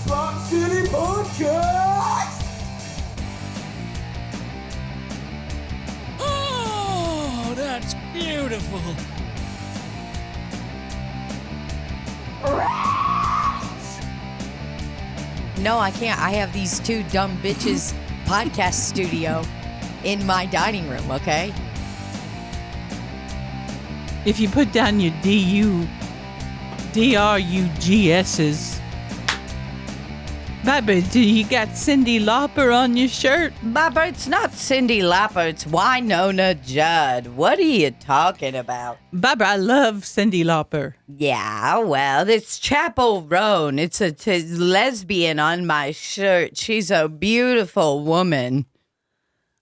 Slop City Podcast! Oh, that's beautiful. No, I can't. I have these two dumb bitches podcast studio in my dining room, okay? If you put down your DRUGS's, Baba, do you got Cindy Lauper on your shirt? Baba, it's not Cindy Lauper, it's Wynonna Judd. What are you talking about? Baba, I love Cindy Lauper. Yeah, well, it's Chapel Roan. It's a lesbian on my shirt. She's a beautiful woman.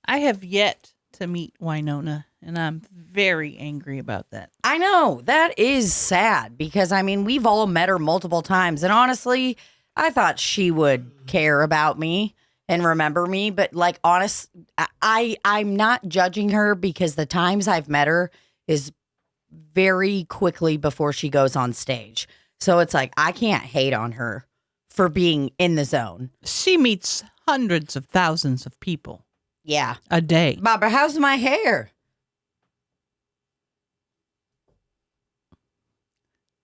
I have yet to meet Wynonna, and I'm very angry about that. I know, that is sad because, I mean, we've all met her multiple times, and honestly, I thought she would care about me and remember me, but like, I'm not judging her because the times I've met her is very quickly before she goes on stage. So it's like, I can't hate on her for being in the zone. She meets hundreds of thousands of people. Yeah. A day. Barbara, how's my hair?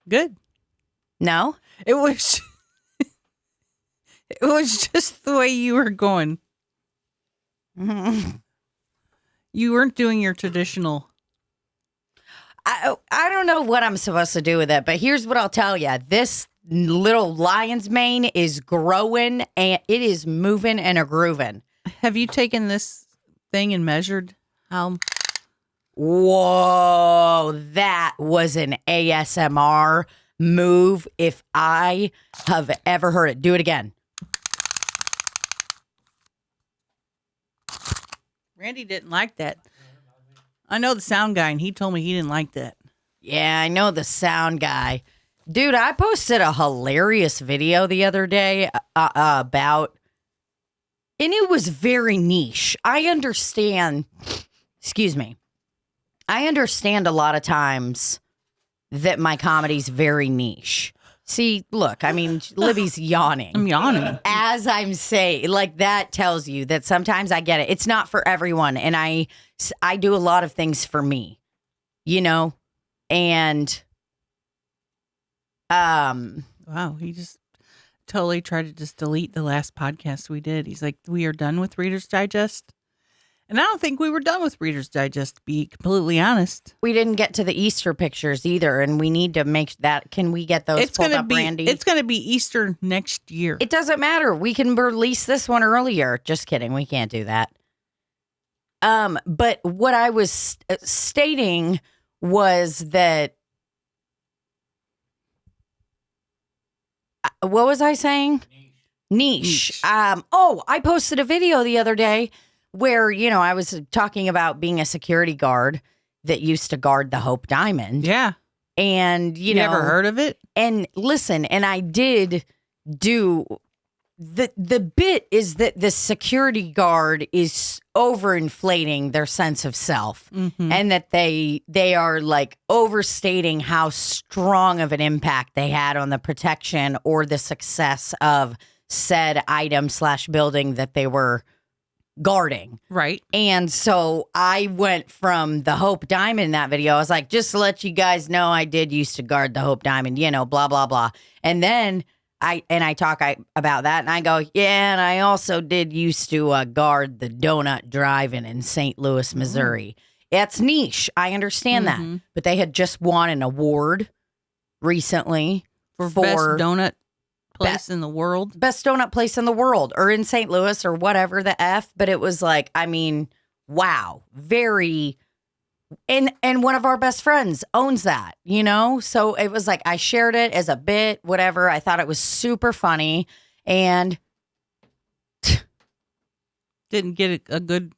Good. No? It was... It was just the way you were going. You weren't doing your traditional. I don't know what I'm supposed to do with it, but here's what I'll tell you. This little lion's mane is growing and it is moving and a grooving. Have you taken this thing and measured how? Whoa, that was an ASMR move if I have ever heard it. Do it again. Randy didn't like that. I know the sound guy, and he told me he didn't like that. Yeah, I know the sound guy. Dude, I posted a hilarious video the other day about, and it was very niche. I understand, excuse me, I understand a lot of times that my comedy's very niche. See, look, I mean, Libbie's yawning. I'm yawning. As I'm saying, like that tells you that sometimes I get it. It's not for everyone. And I do a lot of things for me, you know? And, wow, he just totally tried to just delete the last podcast we did. He's like, we are done with Reader's Digest. And I don't think we were done with Reader's Digest, to be completely honest. we didn't get to the Easter pictures either. And we need to make that. Can we get those pulled up, Randy? It's going to be Easter next year. It doesn't matter. We can release this one earlier. Just kidding. We can't do that. But what I was stating was that, what was I saying? Niche. I posted a video the other day where, you know, I was talking about being a security guard that used to guard the Hope Diamond. Yeah. And, you know. Never heard of it? And listen, and I did do the bit is that the security guard is overinflating their sense of self, and that they are like overstating how strong of an impact they had on the protection or the success of said item / building that they were guarding. Right. And so I went from the Hope Diamond in that video. I was like, just to let you guys know, I did used to guard the Hope Diamond, you know, blah, blah, blah. And then I talk about that and I go, yeah, and I also did used to guard the Donut Drive-In in St. Louis, Missouri. It's niche. I understand that. But they had just won an award recently For best donut place in the world. Best donut place in the world, or in St. Louis, or whatever the F. But it was like, I mean, wow, very. And one of our best friends owns that, you know? So it was like, I shared it as a bit, whatever. I thought it was super funny. And didn't get a good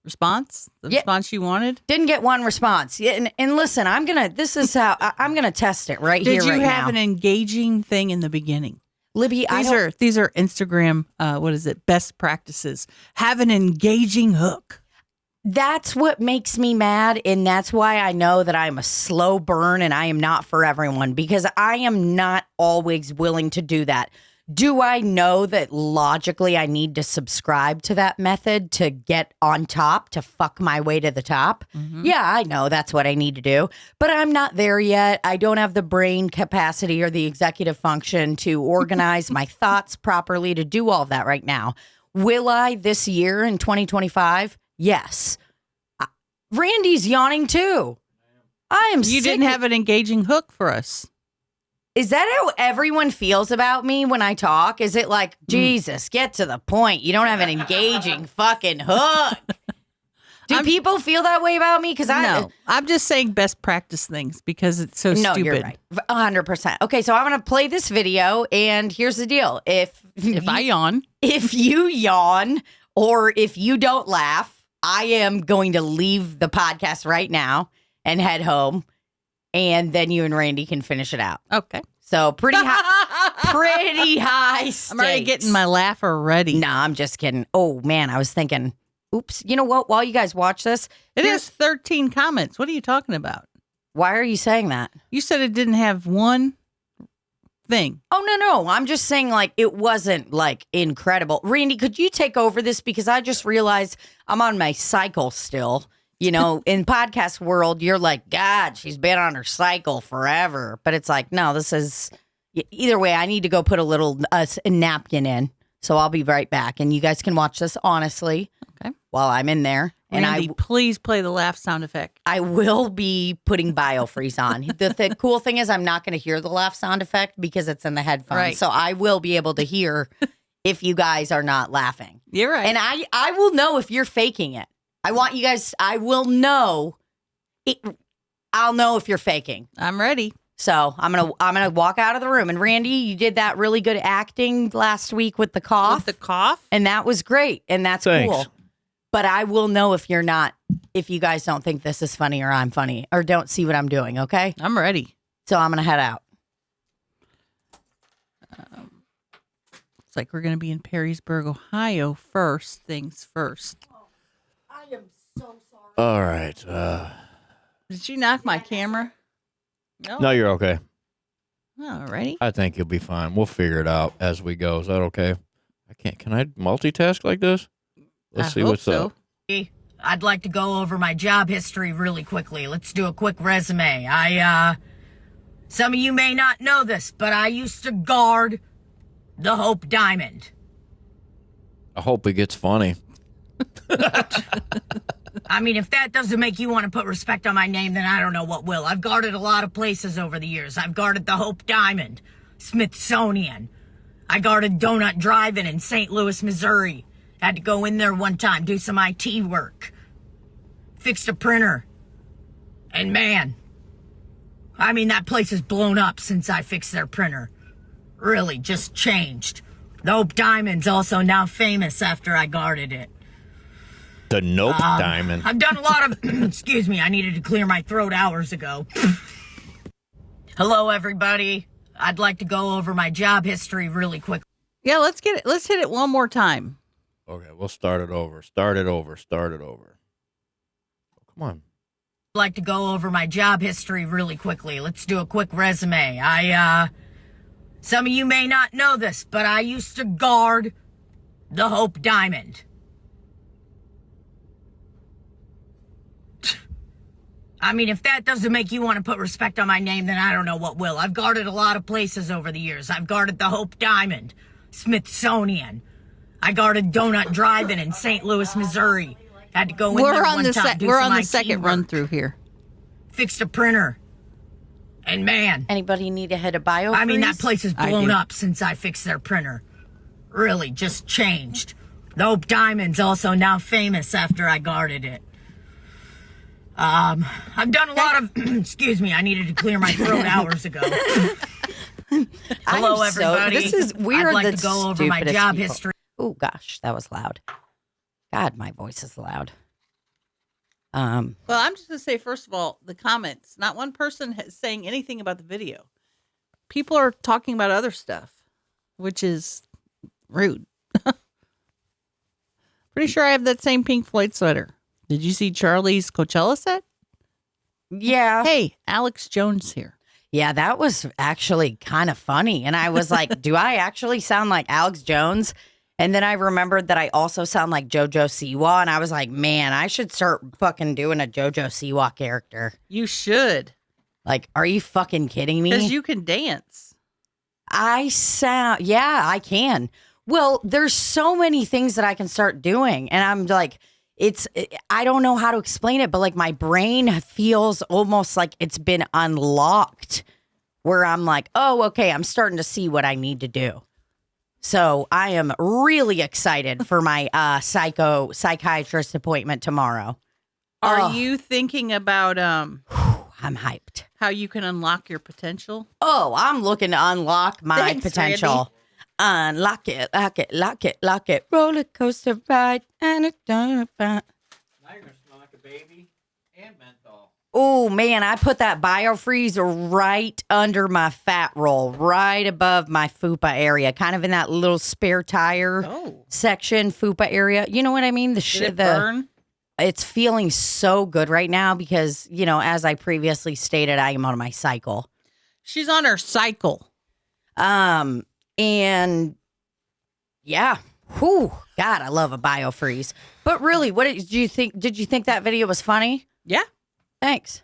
response? The response you wanted? Didn't get one response. Yeah, and listen, this is how I'm going to test it right here, right now. Did you have an engaging thing in the beginning? Libbie, these are Instagram, best practices. Have an engaging hook. That's what makes me mad, and that's why I know that I'm a slow burn and I am not for everyone, because I am not always willing to do that. Do I know that logically I need to subscribe to that method to get on top, to fuck my way to the top? Mm-hmm. Yeah, I know that's what I need to do, but I'm not there yet. I don't have the brain capacity or the executive function to organize my thoughts properly to do all of that right now. Will I this year in 2025? Yes. Randy's yawning too. I am You didn't have an engaging hook for us. Is that how everyone feels about me when I talk? Is it like, Jesus, get to the point. You don't have an engaging fucking hook. Do people feel that way about me? No, I'm just saying best practice things because it's so no, stupid. You're right. 100%. Okay, so I'm going to play this video, and here's the deal. If I yawn. If you yawn or if you don't laugh, I am going to leave the podcast right now and head home. And then you and Randy can finish it out. Okay. So pretty high stakes. I'm already getting my laugher ready. No, I'm just kidding. Oh, man, I was thinking, oops. You know what? While you guys watch this. It has 13 comments. What are you talking about? Why are you saying that? You said it didn't have one thing. Oh, no. I'm just saying, like, it wasn't, like, incredible. Randy, could you take over this? Because I just realized I'm on my cycle still. You know, in podcast world, you're like, God, she's been on her cycle forever. But it's like, no, this is, either way, I need to go put a little a napkin in. So I'll be right back. And you guys can watch this honestly while I'm in there. Randy, And please play the laugh sound effect. I will be putting biofreeze on. The cool thing is I'm not going to hear the laugh sound effect because it's in the headphones. Right. So I will be able to hear if you guys are not laughing. You're right. And I will know if you're faking it. I want you guys, I will know. I'll know if you're faking. I'm ready. So I'm gonna walk out of the room. And Randy, you did that really good acting last week with the cough. With the cough? And that was great. And that's cool. But I will know if you're not, if you guys don't think this is funny or I'm funny or don't see what I'm doing, okay? I'm ready. So I'm gonna head out. It's like we're going to be in Perrysburg, Ohio first things first. I am so sorry. All right. Did you knock my camera? No, you're okay. All righty. I think you'll be fine. We'll figure it out as we go. Is that okay? Can I multitask like this? Let's see what's up. I'd like to go over my job history really quickly. Let's do a quick resume. Some of you may not know this, but I used to guard the Hope Diamond. I hope it gets funny. I mean, if that doesn't make you want to put respect on my name, then I don't know what will. I've guarded a lot of places over the years. I've guarded the Hope Diamond, Smithsonian. I guarded Donut Drive-In in St. Louis, Missouri. Had to go in there one time, do some IT work. Fixed a printer. And man, I mean, that place has blown up since I fixed their printer. Really, just changed. The Hope Diamond's also now famous after I guarded it. The Nope Diamond. I've done a lot of... Excuse me, I needed to clear my throat hours ago. Hello, everybody. I'd like to go over my job history really quick. Yeah, let's get it. Let's hit it one more time. Okay, we'll start it over. Start it over. Come on. I'd like to go over my job history really quickly. Let's do a quick resume. Some of you may not know this, but I used to guard the Hope Diamond. I mean, if that doesn't make you want to put respect on my name, then I don't know what will. I've guarded a lot of places over the years. I've guarded the Hope Diamond, Smithsonian. I guarded Donut Drive-In in St. Louis, Missouri. Had to go in there one time, do we're some on the IT second work. run through here. Fixed a printer. And man, Anybody need a hit of biofreeze? I mean, that place has I blown do. up since I fixed their printer. Really, just changed. The Hope Diamond's also now famous after I guarded it. I've done a lot of... Excuse me, I needed to clear my throat hours ago. Hello, everybody. This is weird. I'd like that to go over my stupidest job people. history. Oh gosh, that was loud. God, my voice is loud. Well, I'm just going to say, first of all, the comments. Not one person is saying anything about the video. People are talking about other stuff, which is rude. Pretty sure I have that same Pink Floyd sweater. Did you see Charlie's Coachella set? Yeah. Hey, Alex Jones here. Yeah, that was actually kind of funny. And I was like, do I actually sound like Alex Jones? And then I remembered that I also sound like JoJo Siwa. And I was like, man, I should start fucking doing a JoJo Siwa character. You should. Like, are you fucking kidding me? Because you can dance. Yeah, I can. Well, there's so many things that I can start doing. And I'm like, I don't know how to explain it, but like my brain feels almost like it's been unlocked where I'm like, oh, okay, I'm starting to see what I need to do. So I am really excited for my psychiatrist appointment tomorrow. Are you thinking about I'm hyped. how you can unlock your potential? Oh, I'm looking to unlock my Thanks, potential. Randy. Unlock it, lock it, lock it, lock it. Roller coaster ride and a donut. Now you're gonna smell like a baby and menthol. Oh man, I put that biofreeze right under my fat roll, right above my fupa area, kind of in that little spare tire section, fupa area. You know what I mean? Did it burn? It's feeling so good right now because, you know, as I previously stated, I am on my cycle. She's on her cycle. And yeah, whew, God, I love a biofreeze. But really, what did you think? Did you think that video was funny? Yeah. Thanks.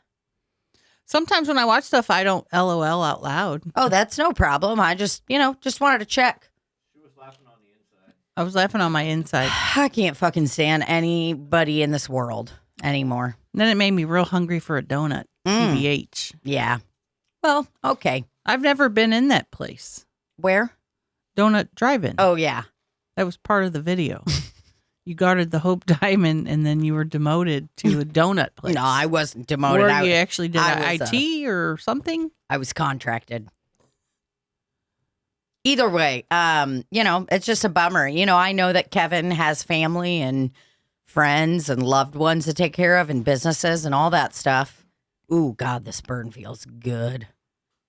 Sometimes when I watch stuff, I don't LOL out loud. Oh, that's no problem. I just wanted to check. She was laughing on the inside. I was laughing on my inside. I can't fucking stand anybody in this world anymore. And then it made me real hungry for a donut. TBH. Yeah. Well, okay. I've never been in that place. Where? Donut Drive-In. Oh, yeah. That was part of the video. You guarded the Hope Diamond, and then you were demoted to a donut place. No, I wasn't demoted. Or you actually did I was, IT or something? I was contracted. Either way, it's just a bummer. You know, I know that Kevin has family and friends and loved ones to take care of and businesses and all that stuff. Ooh, God, this burn feels good.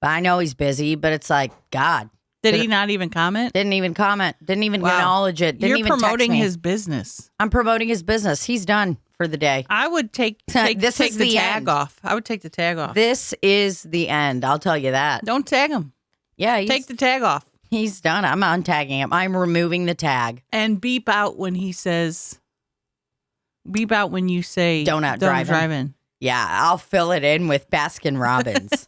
But I know he's busy, but it's like, God. Did he not even comment? Didn't even comment. Didn't even Wow. acknowledge it. Didn't You're even promoting text me. his business. I'm promoting his business. He's done for the day. I would take This take is the the tag end. off. I would take the tag off. This is the end. I'll tell you that. Don't tag him. Yeah, Take the tag off. he's done. I'm untagging him. I'm removing the tag. And beep out when he says, beep out when you say Donut drive Drive-In. in. Yeah, I'll fill it in with Baskin Robbins.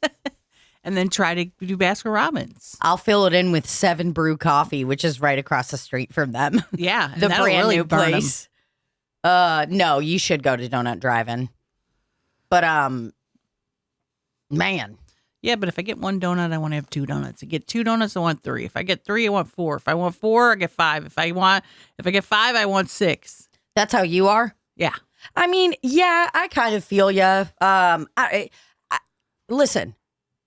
And then try to do Baskin Robbins. I'll fill it in with 7 Brew Coffee, which is right across the street from them. Yeah. and The that'll brand really new burn 'em. place. No, you should go to Donut Drive-In. But man, Yeah, but if I get one donut, I want to have 2 donuts. I get 2 donuts, I want 3. If I get 3, I want 4. If I want 4, I get 5. If I get 5, I want 6. that's how you are. Yeah. I mean, yeah, I kind of feel you. Listen,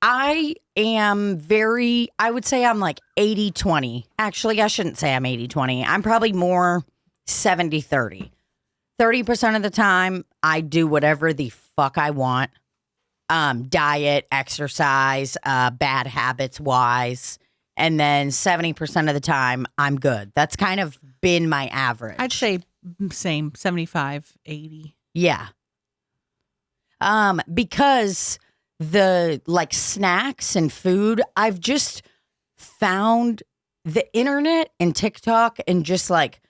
I would say I'm like 80-20. Actually, I shouldn't say I'm 80-20. I'm probably more 70-30. 30% of the time, I do whatever the fuck I want. Diet, exercise, bad habits wise. And then 70% of the time, I'm good. That's kind of been my average. I'd say same, 75, 80. Yeah. Because the like snacks and food, I've just found the internet and TikTok and just like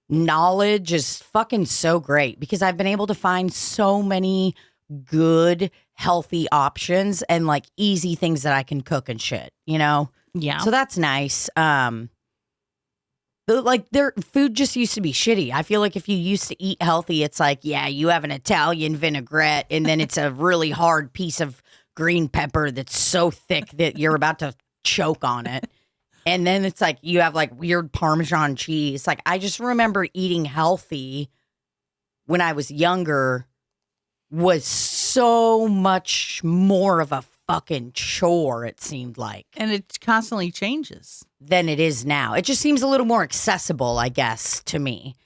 knowledge is fucking so great because I've been able to find so many good, healthy options and like easy things that I can cook and shit, you know? Yeah. So that's nice. Like their food just used to be shitty. I feel like if you used to eat healthy, it's like, yeah, you have an Italian vinaigrette and then it's a really hard piece of green pepper that's so thick that you're about to choke on it. And then it's like you have like weird Parmesan cheese. Like I just remember eating healthy when I was younger was so much more of a fucking chore, it seemed like. And it constantly changes. Than it is now. It just seems a little more accessible, I guess, to me.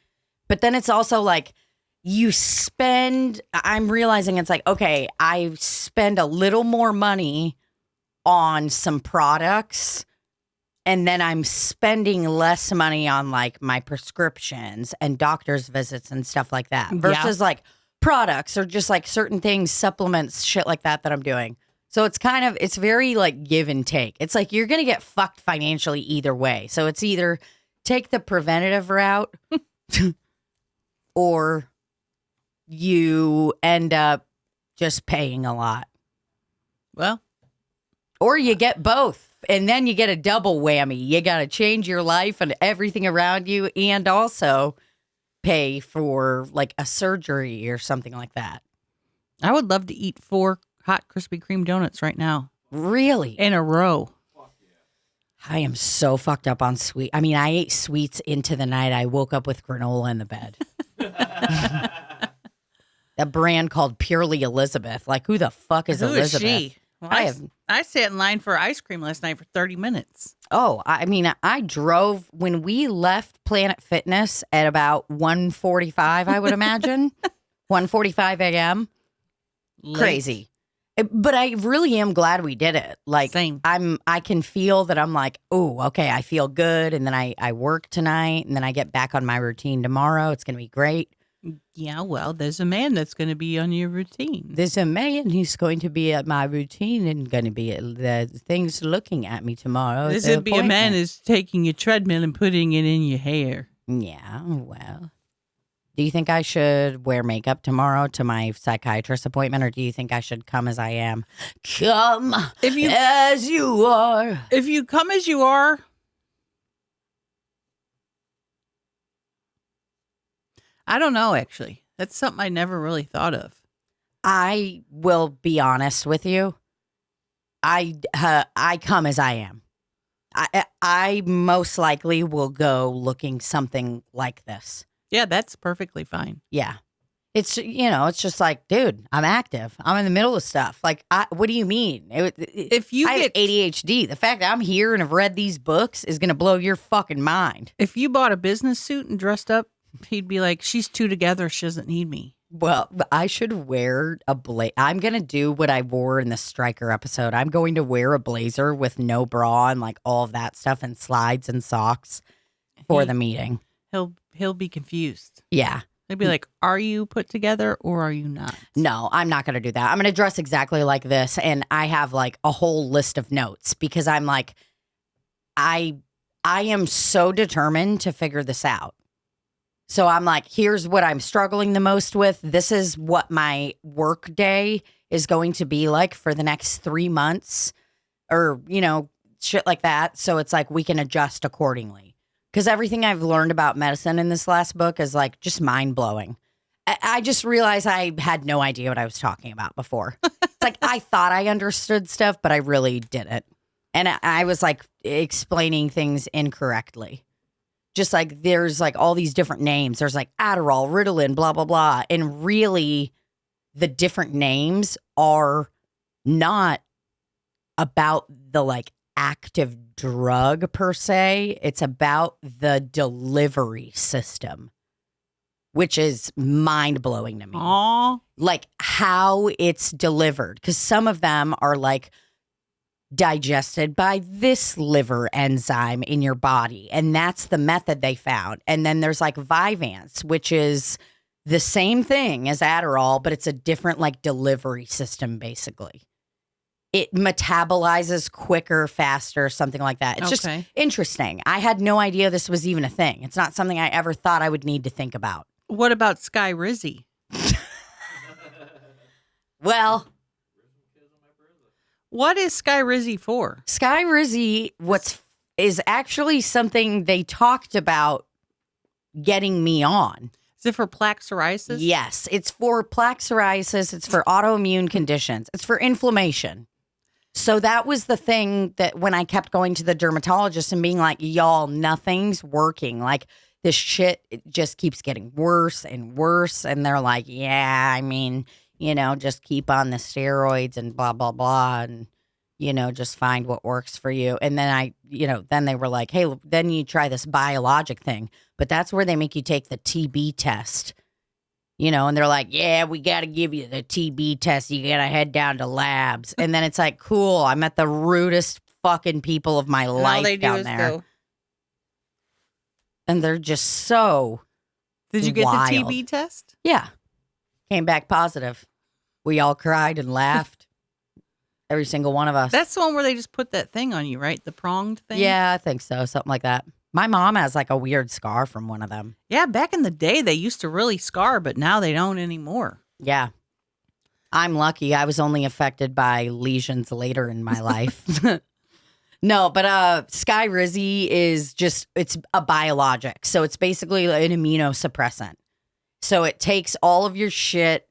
But then it's also like I'm realizing it's like, okay, I spend a little more money on some products and then I'm spending less money on like my prescriptions and doctor's visits and stuff like that versus like products or just like certain things, supplements, shit like that I'm doing. So it's very like give and take. It's like you're going to get fucked financially either way. So it's either take the preventative route or you end up just paying a lot. Well, or you get both. And then you get a double whammy. You got to change your life and everything around you and also pay for like a surgery or something like that. I would love to eat 4 hot Krispy Kreme donuts right now. Really? In a row. I am so fucked up on sweet. I mean, I ate sweets into the night. I woke up with granola in the bed. A brand called Purely Elizabeth. Like, who the fuck is Elizabeth? Who is she? Well, I sat in line for ice cream last night for 30 minutes. Oh, I mean, I drove when we left Planet Fitness at about 1:45, I would imagine. 1:45 a.m. Late. Crazy. But I really am glad we did it. Like, Same. I can feel that I'm like, oh, okay, I feel good. And then I work tonight and then I get back on my routine tomorrow. It's going to be great. Yeah, well, there's a man that's going to be on your routine. There's a man who's going to be at my routine and going to be at the things looking at me tomorrow. There's going to be a man who's taking your treadmill and putting it in your hair. Yeah, well. Do you think I should wear makeup tomorrow to my psychiatrist appointment, or do you think I should come as I am? Come as you are. If you come as you are, I don't know, actually. That's something I never really thought of. I will be honest with you. I come as I am. I most likely will go looking something like this. Yeah, that's perfectly fine. Yeah. It's, it's just like, dude, I'm active. I'm in the middle of stuff. Like, what do you mean? If you I have ADHD. The fact that I'm here and have read these books is going to blow your fucking mind. If you bought a business suit and dressed up, he'd be like, she's 2 together. She doesn't need me. Well, I should wear a blazer. I'm going to do what I wore in the Stryker episode. I'm going to wear a blazer with no bra and like all of that stuff and slides and socks for the meeting. He'll be confused. Yeah. He'll be like, are you put together or are you not? No, I'm not going to do that. I'm going to dress exactly like this. And I have like a whole list of notes because I'm like, I am so determined to figure this out. So I'm like, here's what I'm struggling the most with. This is what my work day is going to be like for the next 3 months or, shit like that. So it's like we can adjust accordingly. Because everything I've learned about medicine in this last book is like just mind blowing. I just realized I had no idea what I was talking about before. It's like I thought I understood stuff, but I really didn't. And I was like explaining things incorrectly. Just like there's like all these different names. There's like Adderall, Ritalin, blah, blah, blah. And really the different names are not about the like active drug per se. It's about the delivery system, which is mind blowing to me. Aww. Like how it's delivered. Because some of them are like digested by this liver enzyme in your body. And that's the method they found. And then there's like Vyvanse, which is the same thing as Adderall, but it's a different like delivery system, basically. It metabolizes quicker, faster, something like that. It's just interesting. I had no idea this was even a thing. It's not something I ever thought I would need to think about. What about Sky Rizzy? Well, what is Sky Rizzy for? Sky Rizzy is actually something they talked about getting me on. Is it for plaque psoriasis? Yes, it's for plaque psoriasis. It's for autoimmune conditions. It's for inflammation. So that was the thing that when I kept going to the dermatologist and being like, y'all, nothing's working. Like this shit, it just keeps getting worse and worse. And they're like, yeah, I mean, just keep on the steroids and blah, blah, blah. And, just find what works for you. And then then they were like, hey, then you try this biologic thing. But that's where they make you take the TB test. And they're like, yeah, we got to give you the TB test. You got to head down to labs. And then it's like, cool. I met the rudest fucking people of my life all they do down is there. go. And they're just so Did you get wild. the TB test? Yeah. Came back positive. We all cried and laughed. Every single one of us. That's the one where they just put that thing on you, right? The pronged thing? Yeah, I think so. Something like that. My mom has like a weird scar from one of them. Yeah, back in the day, they used to really scar, but now they don't anymore. Yeah. I'm lucky. I was only affected by lesions later in my life. No, but Sky Rizzy is just, it's a biologic. So it's basically an immunosuppressant. So it takes all of your shit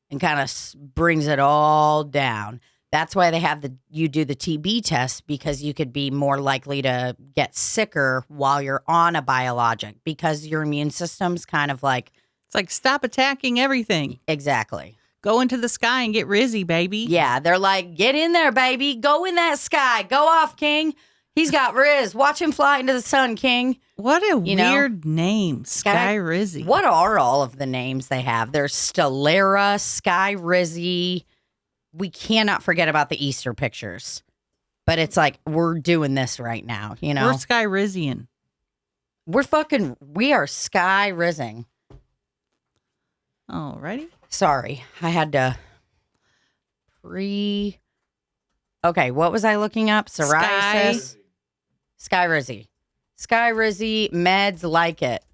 and kind of brings it all down. That's why they have you do the TB test, because you could be more likely to get sicker while you're on a biologic, because your immune system's kind of like. It's like, stop attacking everything. Exactly. Go into the sky and get Rizzy, baby. Yeah, they're like, get in there, baby. Go in that sky. Go off, King. He's got Riz. Watch him fly into the sun, King. What a weird name, Sky Rizzy. What are all of the names they have? There's Stellara, Sky Rizzy. We cannot forget about the Easter pictures. But it's like, we're doing this right now, you know? We're Sky Rizzian. We are Sky Rizzing. Alrighty. Sorry, I had to Okay, what was I looking up? Psoriasis. Sky Rizzy. Sky Rizzy, meds like it.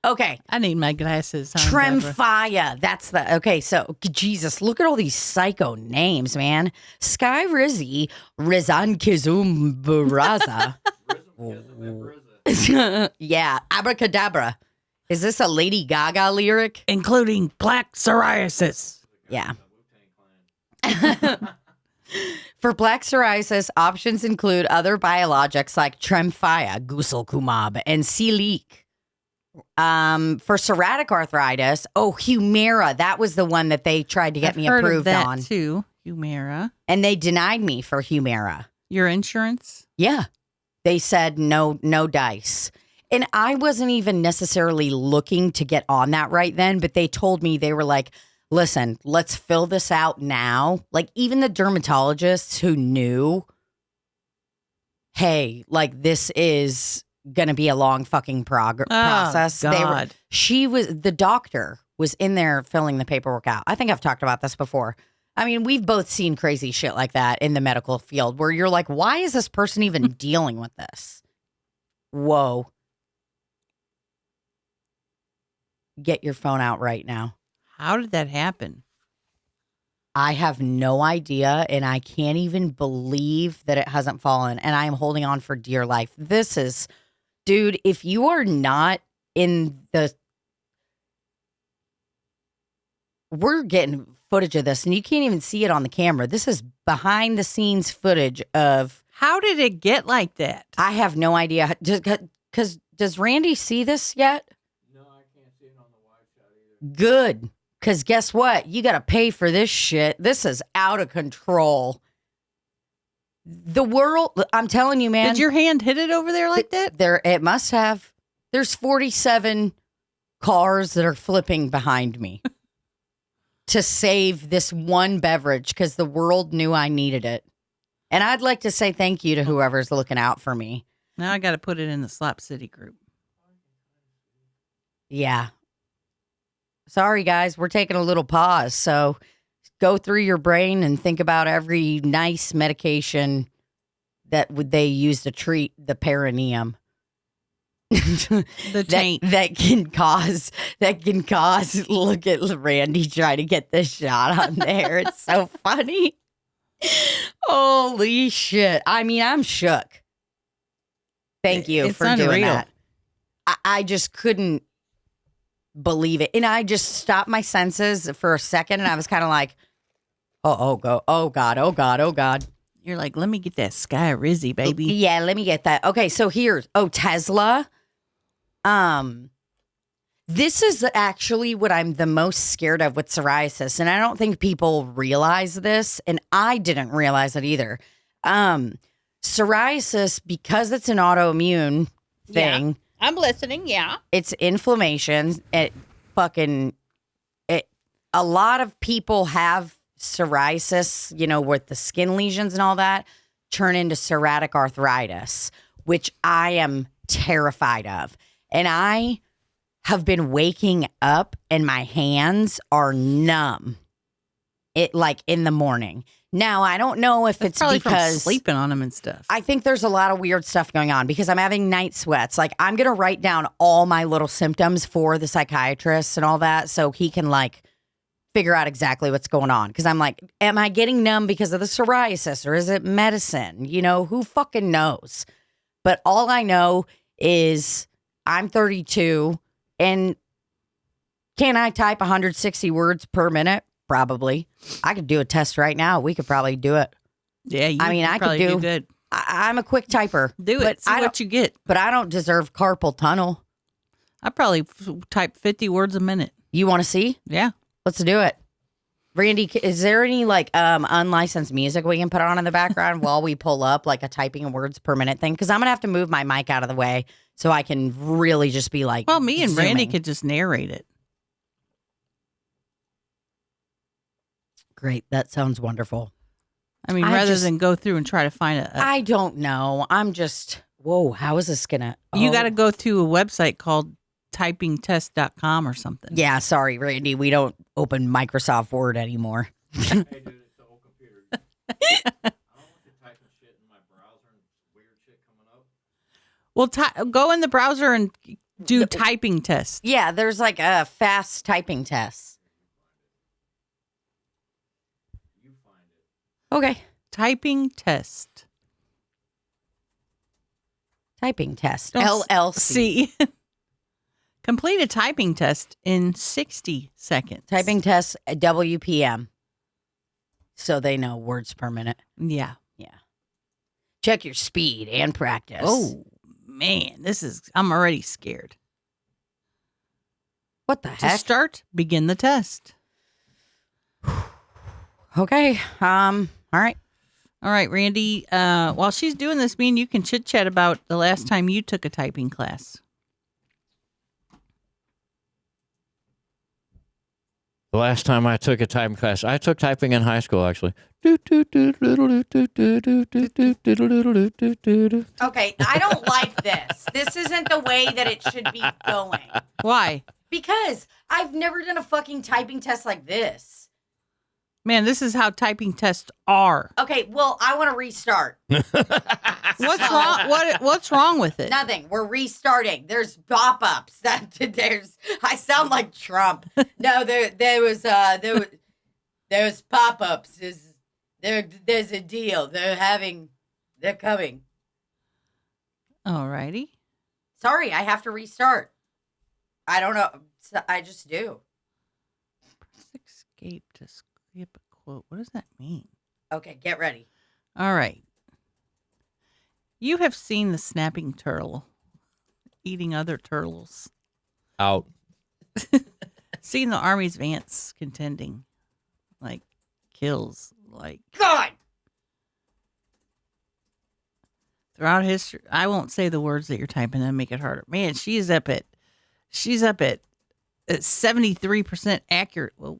Okay. I need my glasses. Tremfya. That's okay. So, Jesus, look at all these psycho names, man. Sky Rizzy, Rizankizum Baraza. Yeah, abracadabra. Is this a Lady Gaga lyric? Including black psoriasis. Yeah. For black psoriasis, options include other biologics like Tremfya, Guselkumab, and Siliq. For psoriatic arthritis, Humira. That was the one that they tried to get me approved of that on. Too, Humira. And they denied me for Humira. Your insurance? Yeah. They said no dice. And I wasn't even necessarily looking to get on that right then, but they told me, they were like, listen, let's fill this out now. Like, even the dermatologists who knew, hey, like, this is going to be a long fucking process. God. The doctor was in there filling the paperwork out. I think I've talked about this before. I mean, we've both seen crazy shit like that in the medical field where you're like, why is this person even dealing with this? Whoa. Get your phone out right now. How did that happen? I have no idea, and I can't even believe that it hasn't fallen, and I am holding on for dear life. This is, dude, if you are not in the... We're getting footage of this, and you can't even see it on the camera. This is behind-the-scenes footage of... How did it get like that? I have no idea. Because does Randy see this yet? No, I can't see it on the wide shot either. Good. Because guess what? You got to pay for this shit. This is out of control. The world, I'm telling you, man. Did your hand hit it over there like that? It must have. There's 47 cars that are flipping behind me to save this one beverage because the world knew I needed it. And I'd like to say thank you to whoever's looking out for me. Now I got to put it in the Slop City group. Yeah. Sorry, guys. We're taking a little pause. So go through your brain and think about every nice medication that they use to treat the perineum. The taint. That can cause, look at Randy trying to get this shot on there. It's so funny. Holy shit. I mean, I'm shook. Thank you It's for unreal. doing that. I just couldn't believe it. And I just stopped my senses for a second and I was kind of like, oh God. You're like, let me get that Sky Rizzy, baby. Yeah, let me get that. Okay, so here's, Tesla. This is actually what I'm the most scared of with psoriasis. And I don't think people realize this. And I didn't realize it either. Psoriasis, because it's an autoimmune thing. Yeah. I'm listening. Yeah. It's inflammation. A lot of people have psoriasis, with the skin lesions and all that, turn into psoriatic arthritis, which I am terrified of. And I have been waking up and my hands are numb. it like in the morning. Now, I don't know if it's probably because from sleeping on them and stuff. I think there's a lot of weird stuff going on because I'm having night sweats. Like, I'm going to write down all my little symptoms for the psychiatrist and all that so he can, like, figure out exactly what's going on. Because I'm like, am I getting numb because of the psoriasis or is it medicine? You know, who fucking knows? But all I know is I'm 32 and can I type 160 words per minute? Probably. I could do a test right now. We could probably do it. Yeah, I could do good. I'm a quick typer. Do it. But See what you get. But I don't deserve carpal tunnel. I probably type 50 words a minute. You want to see? Yeah. Let's do it. Randy, is there any like unlicensed music we can put on in the background while we pull up like a typing of words per minute thing? Because I'm going to have to move my mic out of the way so I can really just be like, well, me and Randy zooming. could just narrate it. Great. That sounds wonderful. I mean, rather than go through and try to find I don't know. I'm just, whoa, how is this going to? You got to go to a website called typingtest.com or something. Yeah, sorry, Randy. We don't open Microsoft Word anymore. Hey, dude, it's the whole computer. I don't want you typing shit in my browser and weird shit coming up. Well, go in the browser and do typing tests. Yeah, there's like a fast typing test. You find it. Okay. Typing test. Typing test. Don't LLC. See. Complete a typing test in 60 seconds. Typing test WPM. So they know words per minute. Yeah. Yeah. Check your speed and practice. Oh, man. I'm already scared. What the To heck? start, begin the test. Okay. All right. All right, Randy. While she's doing this, me and you can chit chat about the last time you took a typing class. The last time I took a typing class, I took typing in high school, actually. Okay. I don't like this. This isn't the way that it should be going. Why? Because I've never done a fucking typing test like this. Man, this is how typing tests are. Okay, well, I want to restart. What's wrong? What's wrong with it? Nothing. We're restarting. There's pop-ups. I sound like Trump. No, there was pop-ups. There's a deal. They're coming. All righty. Sorry, I have to restart. I don't know. I just do. Press escape to skip a quote. What does that mean? Okay, get ready. All right. You have seen the snapping turtle eating other turtles. Out. Seen the army's ants contending. Like, kills. Like, God! throughout history. I won't say the words that you're typing and make it harder. Man, she's up at 73% accurate. Well,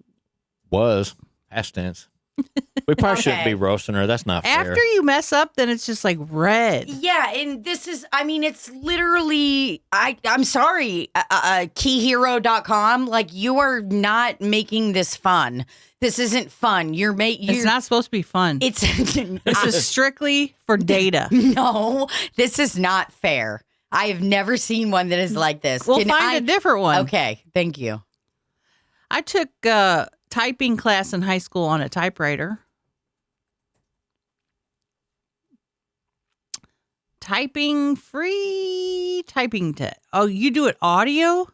Was. Past tense. We probably shouldn't be Okay. roasting her. That's not fair. after you mess up, then it's just like red. Yeah, and this is, I mean, it's literally, I'm sorry, keyhero.com, like, you are not making this fun. This isn't fun. It's not supposed to be fun. It's, This is strictly for data. no, this is not fair. I have never seen one that is like this. We'll Can find I- a different one. Okay, thank you. I took a typing class in high school on a typewriter. Free typing test. Oh, you do it audio?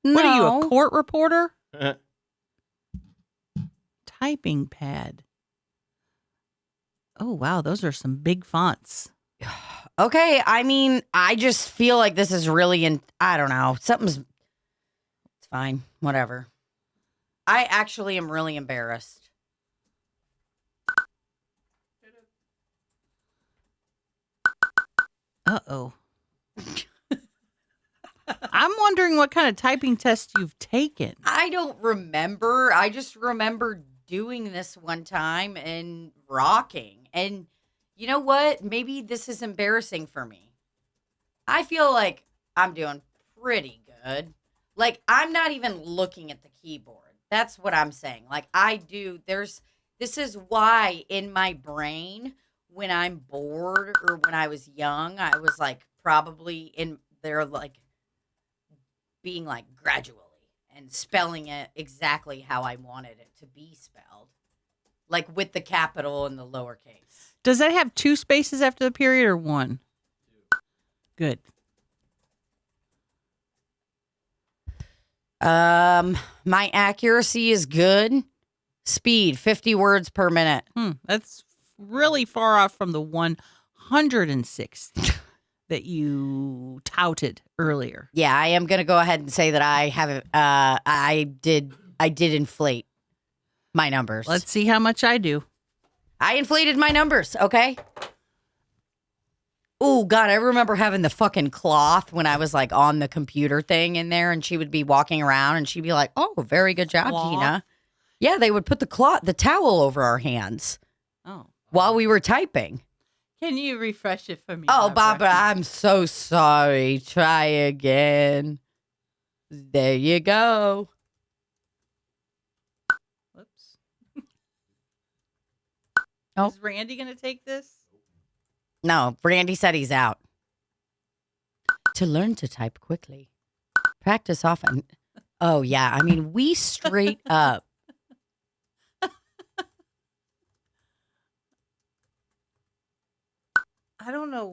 What are you, a court reporter? Typing pad. Oh, wow. Those are some big fonts. Okay, I mean, I just feel like this is really, I don't know, it's fine, whatever. I actually am really embarrassed. Uh-oh. I'm wondering what kind of typing test you've taken. I don't remember. I just remember doing this one time and rocking. And you know what? Maybe this is embarrassing for me. I feel like I'm doing pretty good. Like, I'm not even looking at the keyboard. That's what I'm saying. Like, This is why in my brain, when I'm bored or when I was young, I was like probably in there like being like gradually and spelling it exactly how I wanted it to be spelled. Like with the capital and the lowercase. Does that have 2 spaces after the period or 1? Good. My accuracy is good. Speed, 50 words per minute. That's really far off from the 106th that you touted earlier. Yeah, I am going to go ahead and say that I have I did inflate my numbers. Let's see how much I do. I inflated my numbers, okay? Oh, God, I remember having the fucking cloth when I was like on the computer thing in there and she would be walking around and she'd be like, oh, very good job, Cloth? Tina. Yeah, they would put the towel over our hands while we were typing. Can you refresh it for me? Oh, Barbara, I'm so sorry. Try again. There you go. Whoops. Oh. Is Randy going to take this? No, Randy said he's out. To learn to type quickly, practice often. Oh, yeah. I mean, we straight up. I don't know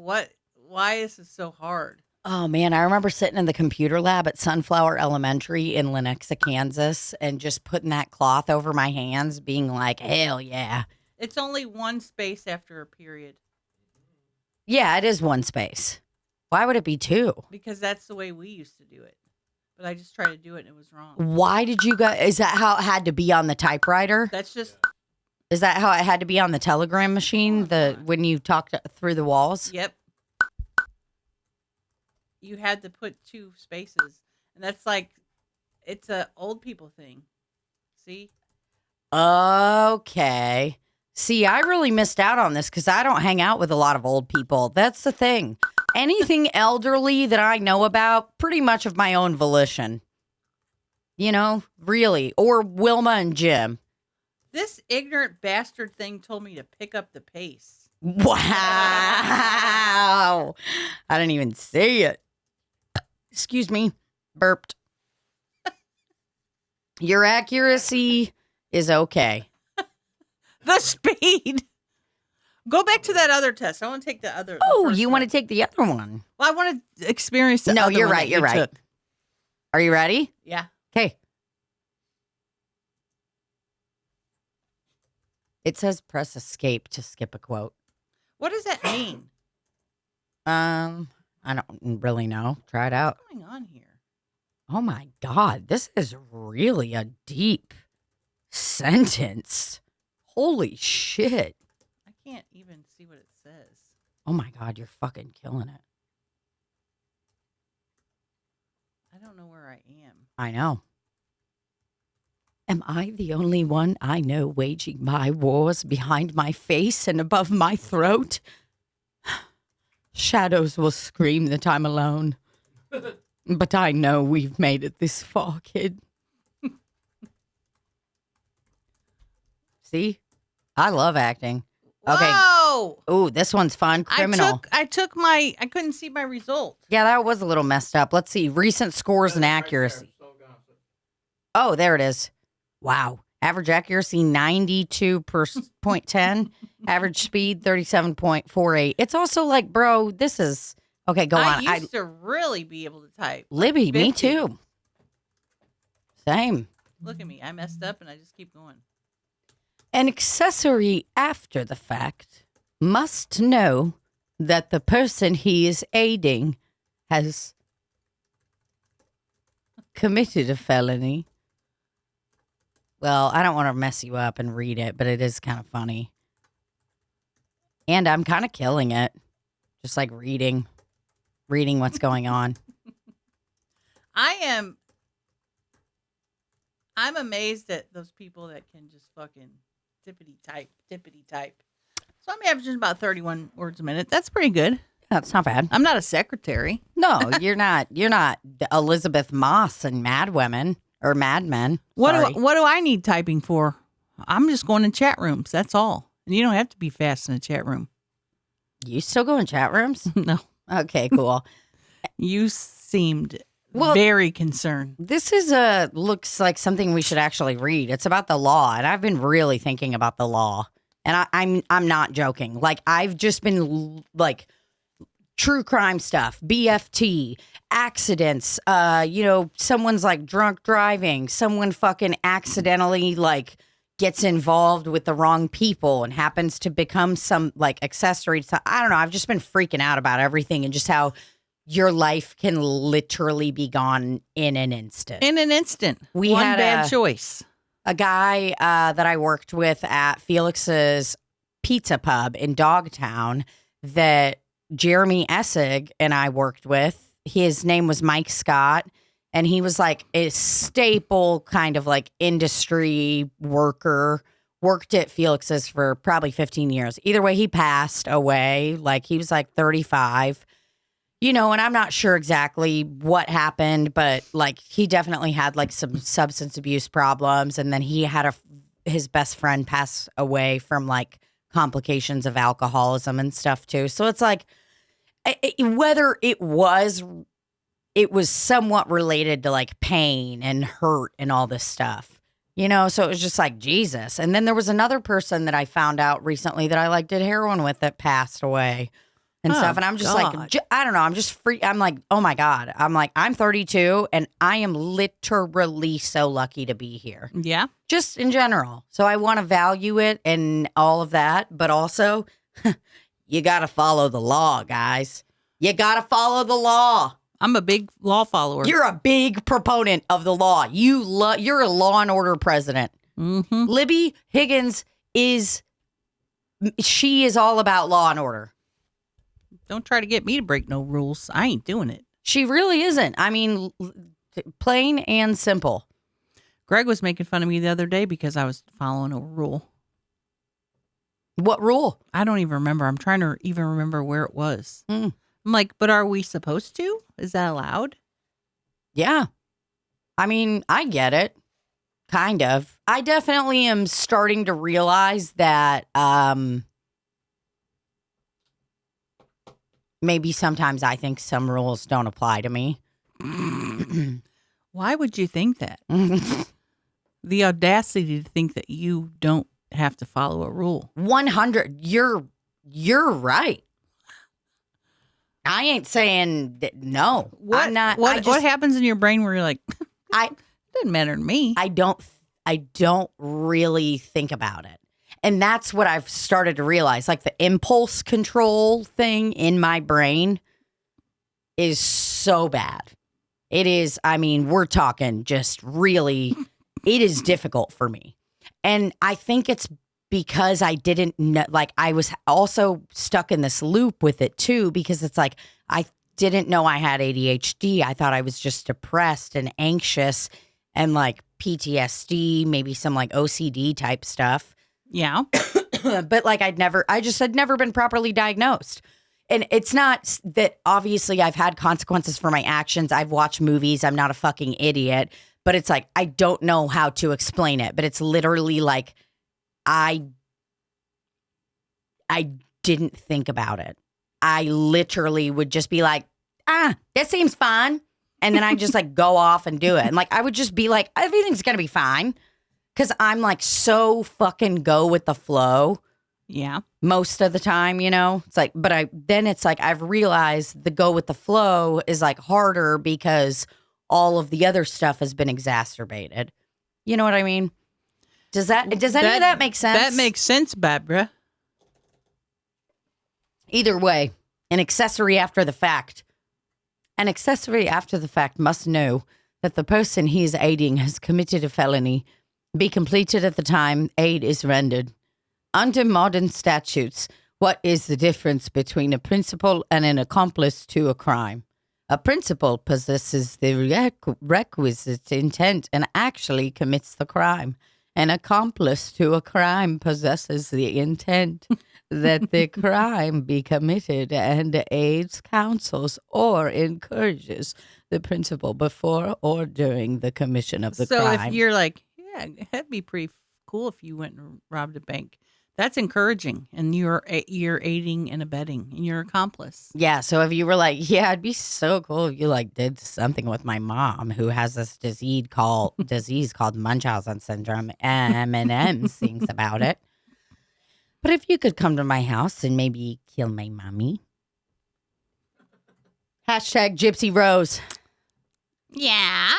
why this is so hard. Oh, man. I remember sitting in the computer lab at Sunflower Elementary in Lenexa, Kansas, and just putting that cloth over my hands, being like, hell yeah. It's only 1 space after a period. Yeah, it is 1 space. Why would it be 2? Because that's the way we used to do it. But I just tried to do it and it was wrong. Why did you guys? Is that how it had to be on the typewriter? That's just... Is that how it had to be on the telegram machine? When you talked through the walls? Yep. You had to put 2 spaces. And that's like, it's a old people thing. See? Okay. See, I really missed out on this because I don't hang out with a lot of old people. That's the thing. Anything elderly that I know about, pretty much of my own volition. You know, really. Or Wilma and Jim. This ignorant bastard thing told me to pick up the pace. Wow. I didn't even see it. Excuse me. Burped. Your accuracy is okay. The speed. Go back to that other test. I want to take the other. Oh, you want to take the other one? Well, I want to experience the No, other you're one right. that You're you right. took. Are you ready? Yeah. Okay. It says press escape to skip a quote. What does that mean? I don't really know. Try it out. What's going on here? Oh my God. This is really a deep sentence. Holy shit. I can't even see what it says. Oh my God. You're fucking killing it. I don't know where I am. I know. Am I the only one I know waging my wars behind my face and above my throat? Shadows will scream that I'm alone. But I know we've made it this far, kid. See? I love acting. Okay. Whoa! Ooh, this one's fun. Criminal. I couldn't see my result. Yeah, that was a little messed up. Let's see. Recent scores and accuracy. Oh, there it is. Wow. Average accuracy, 92.10. Average speed, 37.48. It's also like, bro, this is... Okay, go on. I used to really be able to type. Libbie, me 50. too. Same. Look at me. I messed up and I just keep going. An accessory after the fact must know that the person he is aiding has committed a felony. Well, I don't want to mess you up and read it, but it is kind of funny. And I'm kind of killing it. Just like reading what's going on. I'm amazed at those people that can just fucking tippity type. So I'm averaging about 31 words a minute. That's pretty good. That's not bad. I'm not a secretary. No, you're not Elizabeth Moss and Mad Women or Mad Men. What Sorry. do I need typing for? I'm just going in chat rooms. That's all. And you don't have to be fast in a chat room. You still go in chat rooms? No. Okay, cool. You seemed very concerned. This is looks like something we should actually read. It's about the law, and I've been really thinking about the law. And I'm not joking. Like, I've just been like true crime stuff, BFT, accidents, someone's like drunk driving, someone fucking accidentally like gets involved with the wrong people and happens to become some like accessory to, I don't know. I've just been freaking out about everything and just how your life can literally be gone in an instant. In an instant. We One had bad choice. A guy that I worked with at Felix's Pizza Pub in Dogtown that Jeremy Essig and I worked with. His name was Mike Scott, and he was like a staple kind of like industry worker, worked at Felix's for probably 15 years. Either way, he passed away. Like, he was like 35. And I'm not sure exactly what happened, but like he definitely had like some substance abuse problems. And then he had his best friend pass away from like complications of alcoholism and stuff too. So it's like, whether it was somewhat related to like pain and hurt and all this stuff, so it was just like Jesus. And then there was another person that I found out recently that I like did heroin with that passed away. And stuff. And I'm just like, I don't know. I'm just free. I'm like, oh my God. I'm like, I'm 32 and I am literally so lucky to be here. Yeah. Just in general. So I want to value it and all of that. But also, you got to follow the law, guys. You got to follow the law. I'm a big law follower. You're a big proponent of the law. You're a law and order president. Mm-hmm. Libbie Higgins she is all about law and order. Don't try to get me to break no rules. I ain't doing it. She really isn't. I mean, plain and simple. Greg was making fun of me the other day because I was following a rule. What rule? I don't even remember. I'm trying to even remember where it was. I'm like, but are we supposed to? Is that allowed? Yeah. I mean, I get it. Kind of. I definitely am starting to realize that maybe sometimes I think some rules don't apply to me. Why would you think that? The audacity to think that you don't have to follow a rule. 100. You're right. I ain't saying that, no. What, I'm not. What happens in your brain where you're like, it doesn't matter to me. I don't really think about it. And that's what I've started to realize. Like, the impulse control thing in my brain is so bad. It is, I mean, we're talking just really, it is difficult for me. And I think it's because I didn't know, like, I was also stuck in this loop with it too, because it's like, I didn't know I had ADHD. I thought I was just depressed and anxious and like PTSD, maybe some like OCD type stuff. Yeah. But like I just had never been properly diagnosed. And it's not that obviously I've had consequences for my actions. I've watched movies. I'm not a fucking idiot. But it's like, I don't know how to explain it. But it's literally like, I didn't think about it. I literally would just be like, that seems fine. And then I just like go off and do it. And like, I would just be like, everything's going to be fine. Because I'm like so fucking go with the flow. Yeah. Most of the time, it's like, but then it's like, I've realized the go with the flow is like harder because all of the other stuff has been exacerbated. You know what I mean? Does any of that make sense? That makes sense, Barbara. Either way, an accessory after the fact. An accessory after the fact must know that the person he is aiding has committed a felony. Be completed at the time aid is rendered. Under modern statutes, what is the difference between a principal and an accomplice to a crime? A principal possesses the requisite intent and actually commits the crime. An accomplice to a crime possesses the intent that the crime be committed and aids, counsels, or encourages the principal before or during the commission of the crime. So if you're like, yeah, that'd be pretty cool if you went and robbed a bank. That's encouraging, and you're aiding and abetting, and you're an accomplice. Yeah. So if you were like, yeah, it'd be so cool if you like did something with my mom who has this disease called Munchausen syndrome. Eminem sings about it. But if you could come to my house and maybe kill my mommy. Hashtag Gypsy Rose. Yeah.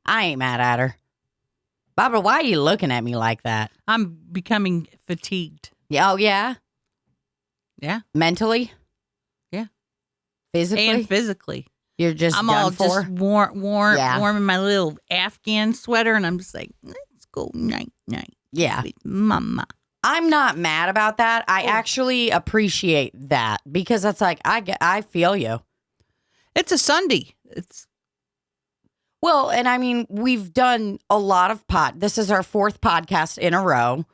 I ain't mad at her. Barbara, why are you looking at me like that? I'm becoming fatigued. Yeah. Oh, yeah? Yeah. Mentally? Yeah. Physically? And physically. You're just I'm done all for? just warm Yeah. in my little Afghan sweater, and I'm just like, let's go night. Yeah. With mama. I'm not mad about that. I actually appreciate that because it's like, I feel you. It's a Sunday. Well, and I mean, we've done a lot of this is our 4th podcast in a row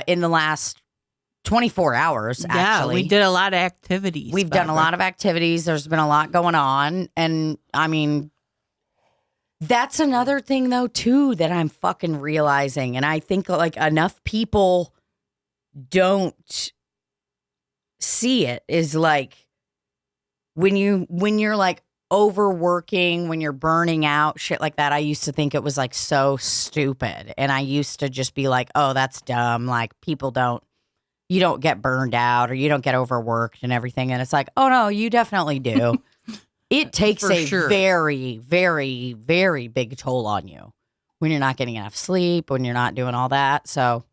in the last 24 hours, actually. Yeah, we did a lot of activities. We've done a lot of activities. There's been a lot going on. And I mean, that's another thing, though, too, that I'm fucking realizing. And I think like enough people don't see it is like when you're like overworking, when you're burning out, shit like that. I used to think it was like so stupid. And I used to just be like, oh, that's dumb. Like you don't get burned out or you don't get overworked and everything. And it's like, oh no, you definitely do. It takes sure. very, very, very big toll on you when you're not getting enough sleep, when you're not doing all that. So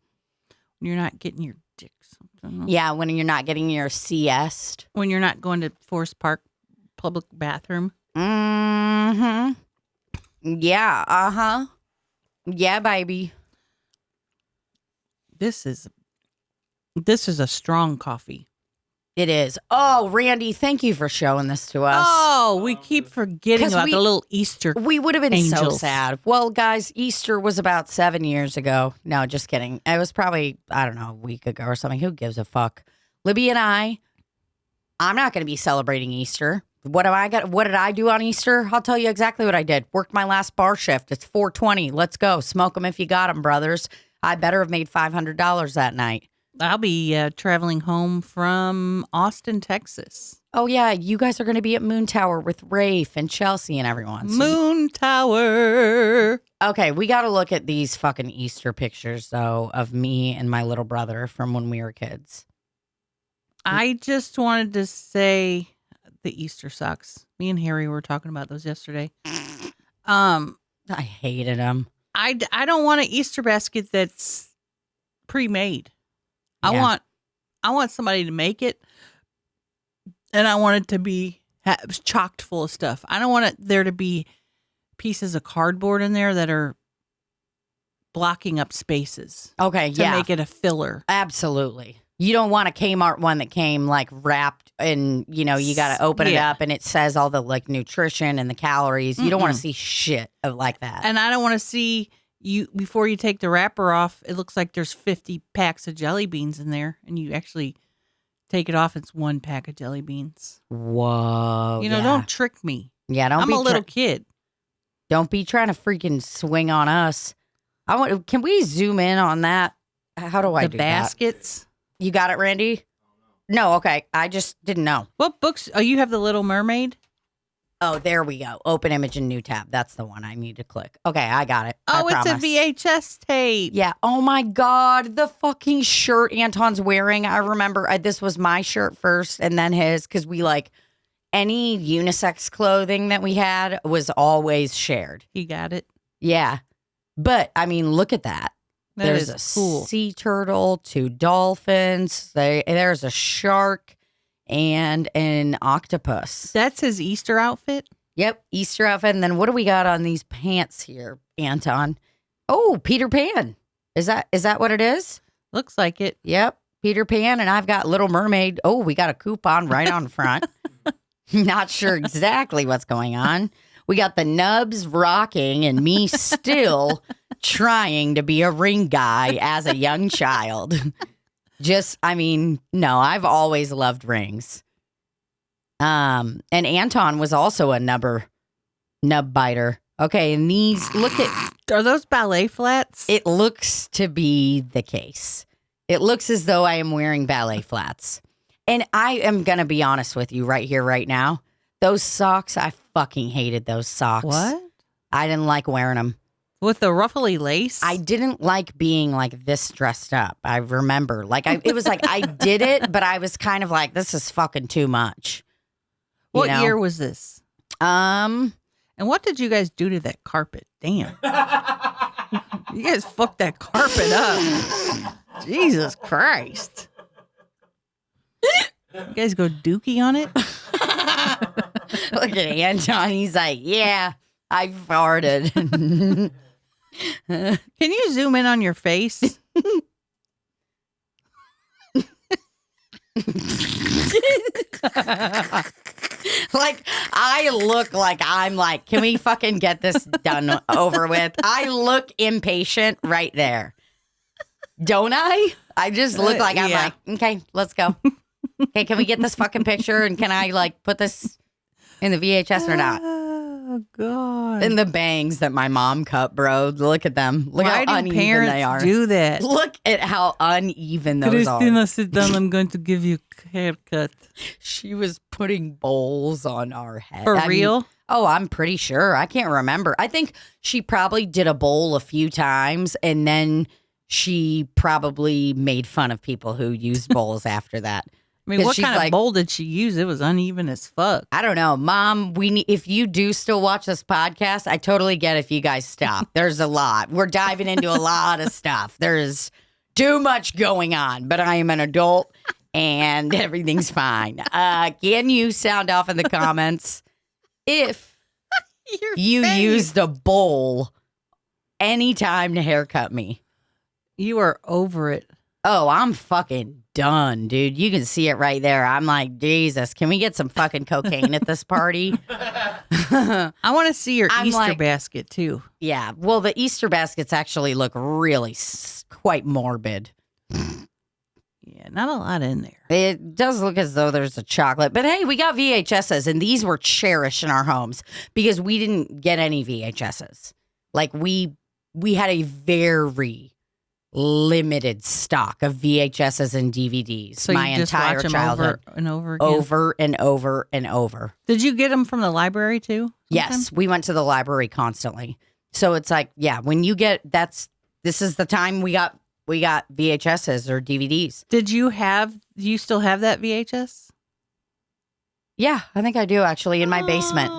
You're not getting your dick sucked. yeah, when you're not getting your siesta. When you're not going to Forest Park public bathroom. Mm-hmm. Yeah, uh-huh. Yeah, baby. This is a strong coffee. It is. Oh, Randy, thank you for showing this to us. Oh, we keep forgetting 'Cause about the little Easter. We would have been so angels. sad. Well, guys, Easter was about 7 years ago. No, just kidding. It was probably, I don't know, a week ago or something. Who gives a fuck? Libby and I'm not going to be celebrating Easter. What did I do on Easter? I'll tell you exactly what I did. Worked my last bar shift. It's 4:20. Let's go. Smoke them if you got them, brothers. I better have made $500 that night. I'll be traveling home from Austin, Texas. Oh, yeah. You guys are going to be at Moon Tower with Rafe and Chelsea and everyone. So Moon Tower. okay, we got to look at these fucking Easter pictures, though, of me and my little brother from when we were kids. I just wanted to say the Easter socks. Me and Harry were talking about those yesterday. I hated them. I don't want an Easter basket that's pre-made. Yeah. I want somebody to make it, and I want it to be chocked full of stuff. I don't want there to be pieces of cardboard in there that are blocking up spaces. Okay, to yeah. make it a filler. Absolutely. You don't want a Kmart one that came like wrapped and, you got to open it up and it says all the like nutrition and the calories. You don't want to see shit of like that. And I don't want to see you before you take the wrapper off. It looks like there's 50 packs of jelly beans in there, and you actually take it off. It's 1 pack of jelly beans. Whoa. You know, don't trick me. Yeah, I'm a little kid. Don't be trying to freaking swing on us. Can we zoom in on that? How do I do The baskets. that? You got it, Randy? No, okay. I just didn't know. What books? Oh, you have The Little Mermaid? Oh, there we go. Open image and new tab. That's the one I need to click. Okay, I got it. Oh, I it's promise. a VHS tape. Yeah. Oh my God. The fucking shirt Anton's wearing. I remember this was my shirt first and then his, because we like any unisex clothing that we had was always shared. He got it. Yeah. But I mean, look at that. There's a cool sea turtle, 2 dolphins. There's a shark and an octopus. That's his Easter outfit? Yep, Easter outfit. And then what do we got on these pants here, Anton? Oh, Peter Pan. Is that what it is? Looks like it. Yep, Peter Pan. And I've got Little Mermaid. Oh, we got a coupon right on front. Not sure exactly what's going on. We got the nubs rocking and me still trying to be a ring guy as a young child. No, I've always loved rings. And Anton was also a nub biter. Okay, and these, look at Are those ballet flats? It looks to be the case. It looks as though I am wearing ballet flats. And I am going to be honest with you right here, right now. Those socks, I fucking hated those socks. What? I didn't like wearing them. With the ruffly lace? I didn't like being like this dressed up. I remember. It was like I did it, but I was kind of like, this is fucking too much. What year was this? Um... And what did you guys do to that carpet? Damn. You guys fucked that carpet up. Jesus Christ. You guys go dookie on it? Look at Anton. He's like, yeah, I farted. Can you zoom in on your face? Like, I look like I'm like, can we fucking get this done over with? I look impatient right there. Don't I? I just look like I'm like, okay, let's go. Okay, can we get this fucking picture? And can I like put this in the VHS or not? Oh, God. And the bangs that my mom cut, bro. Look at them. Look Why how do uneven parents they are. do that? Look at how uneven those Christina, are. sit down. I'm going to give you a haircut. She was putting bowls on our head. For real? I'm pretty sure. I can't remember. I think she probably did a bowl a few times, and then she probably made fun of people who used bowls after that. I mean, what she's kind of like- bowl did she use? It was uneven as fuck. I don't know, Mom. If you do still watch this podcast, I totally get if you guys stop. There's a lot. We're diving into a lot of stuff. There's too much going on, but I am an adult and everything's fine. Can you sound off in the comments if you used a bowl anytime to haircut me? You are over it. Oh, I'm fucking done, dude. You can see it right there. I'm like, Jesus, can we get some fucking cocaine at this party? I want to see your I'm Easter like- basket, too. Yeah. Well, the Easter baskets actually look really quite morbid. Yeah, not a lot in there. It does look as though there's a chocolate. But hey, we got VHSs, and these were cherished in our homes because we didn't get any VHSs. Like, we had a very limited stock of VHSs and DVDs. So my you just entire watch them childhood. over and over again? Over and over and over. Did you get them from the library, too? Yes, we went to the library constantly. So it's like, yeah, when you get this is the time we got VHSs or DVDs. Do you still have that VHS? Yeah, I think I do actually in my basement.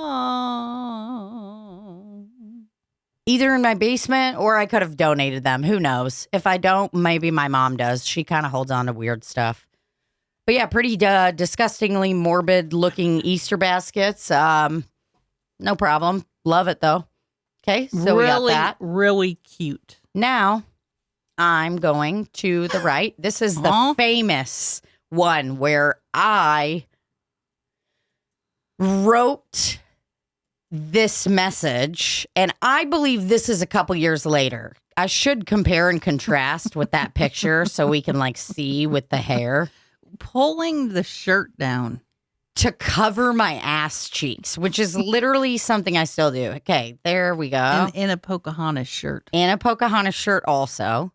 Either in my basement or I could have donated them. Who knows? If I don't, maybe my mom does. She kind of holds on to weird stuff. But yeah, pretty disgustingly morbid looking Easter baskets. No problem. Love it though. Okay, so we got that. Really cute. Now, I'm going to the right. This is the famous one where I wrote this message, and I believe this is a couple years later. I should compare and contrast with that picture so we can like see with the hair. Pulling the shirt down To cover my ass cheeks, which is literally something I still do. Okay, there we go. in a Pocahontas shirt. And a Pocahontas shirt also.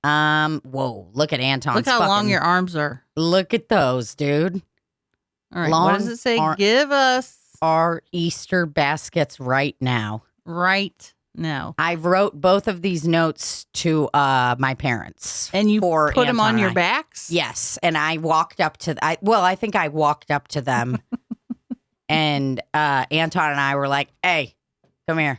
Whoa, look at Anton's Look how long fucking- your arms are. Look at those, dude. All right, Long what does it say? arm- Give us Our Easter baskets right now. right now. I wrote both of these notes to my parents. And you for put them Anton on and your I. backs? Yes, and I walked up to I think I walked up to them and Anton and I were like, "Hey, come here."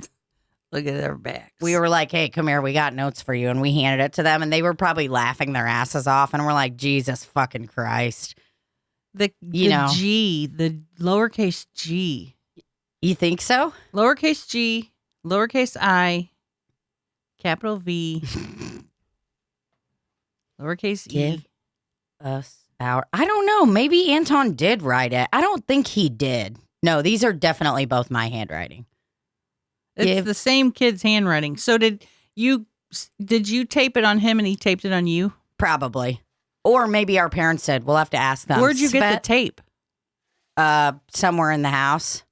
Look at their backs. We were like, "Hey, come here. We got notes for you." And we handed it to them and they were probably laughing their asses off and we're like, "Jesus fucking Christ." the G, the lowercase g. You think so? Lowercase g, lowercase I, capital V, lowercase Give e. us our I don't know. Maybe Anton did write it. I don't think he did. No, these are definitely both my handwriting. It's Give- the same kid's handwriting. So did you tape it on him and he taped it on you? Probably. Or maybe our parents said, we'll have to ask them. Where'd you get the tape? Somewhere in the house.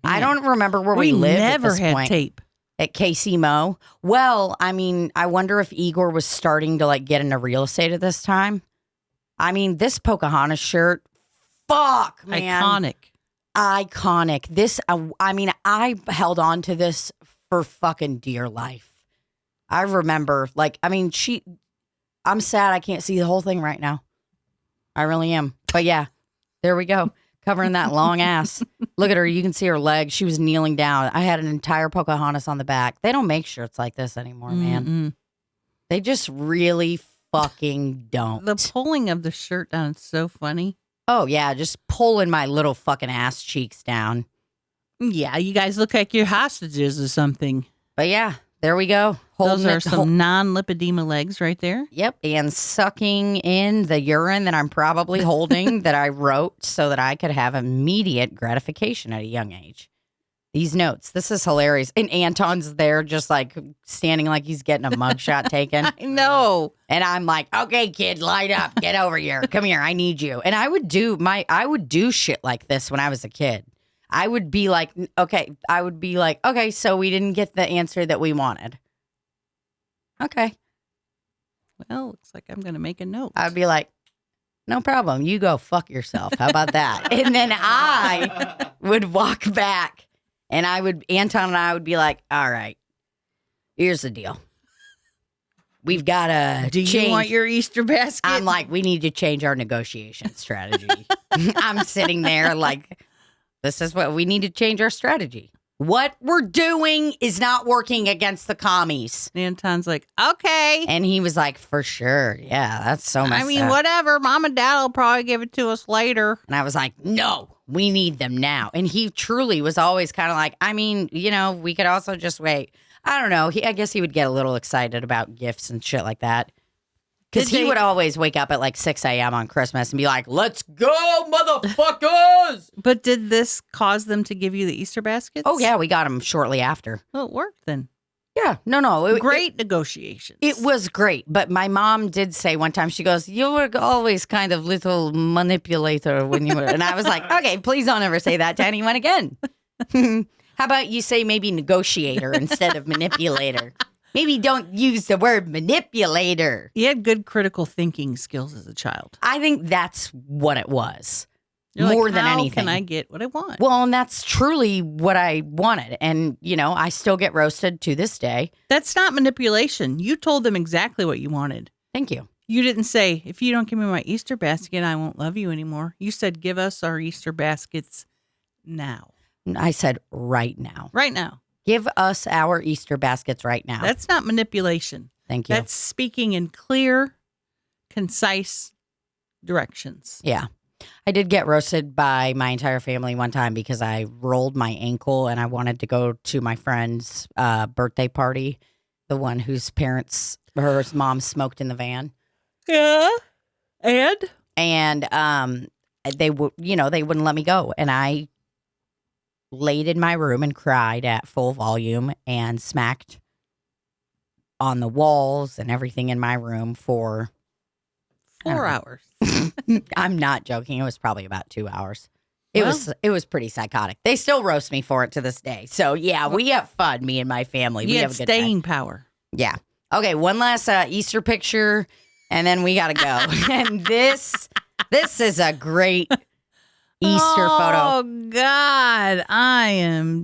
I don't remember where we We lived never at this had point. tape. At KC Mo. Well, I mean, I wonder if Igor was starting to like get into real estate at this time. I mean, this Pocahontas shirt, fuck, man. Iconic. This, I mean, I held on to this for fucking dear life. I remember, like, I mean, I'm sad I can't see the whole thing right now. I really am. But yeah, there we go. Covering that long ass. Look at her. You can see her legs. She was kneeling down. I had an entire Pocahontas on the back. They don't make shirts like this anymore, man. They just really fucking don't. The pulling of the shirt down is so funny. Oh, yeah. Just pulling my little fucking ass cheeks down. Yeah, you guys look like you're hostages or something. But yeah, there we go. Those are some non-lipedema legs right there. Yep. And sucking in the urine that I'm probably holding that I wrote so that I could have immediate gratification at a young age. These notes. This is hilarious. And Anton's there just like standing like he's getting a mugshot taken. I know. And I'm like, okay, kid, light up. Get over here. Come here. I need you. And I would do shit like this when I was a kid. I would be like, okay, so we didn't get the answer that we wanted. Okay. Well, looks like I'm going to make a note. I'd be like, no problem. You go fuck yourself. How about that? And then I would walk back and Anton and I would be like, all right, here's the deal. We've got to change. Do you want your Easter basket? I'm like, we need to change our negotiation strategy. I'm sitting there like, this is what we need to change our strategy. What we're doing is not working against the commies. Anton's like, okay. And he was like, for sure. Yeah, that's so messed up. Whatever. Mom and Dad will probably give it to us later. And I was like, no, we need them now. And he truly was always kind of like, I mean, you know, we could also just wait. I don't know. I guess he would get a little excited about gifts and shit like that. Because he would always wake up at like 6 a.m. on Christmas and be like, let's go, motherfuckers. But did this cause them to give you the Easter baskets? Oh, yeah. We got them shortly after. Well, it worked then. Yeah. No. Great negotiations. It was great. But my mom did say one time, she goes, you were always kind of little manipulator when you were. And I was like, okay, please don't ever say that to anyone again. How about you say maybe negotiator instead of manipulator? Maybe don't use the word manipulator. You had good critical thinking skills as a child. I think that's what it was. You're more like, than anything. How can I get what I want? Well, and that's truly what I wanted. And, you know, I still get roasted to this day. That's not manipulation. You told them exactly what you wanted. Thank you. You didn't say, if you don't give me my Easter basket, I won't love you anymore. You said, give us our Easter baskets now. I said right now. Right now. Give us our Easter baskets right now. That's not manipulation. Thank you. That's speaking in clear, concise directions. Yeah. I did get roasted by my entire family one time because I rolled my ankle and I wanted to go to my friend's birthday party, the one whose her mom smoked in the van. Yeah. And they wouldn't let me go. And I laid in my room and cried at full volume and smacked on the walls and everything in my room for 4 hours. I'm not joking. It was probably about 2 hours. It was pretty psychotic. They still roast me for it to this day. So yeah, we have fun, me and my family. We have a good staying time. Power. Yeah. Okay, one last Easter picture and then we gotta go. And this is a great Easter photo. Oh, God.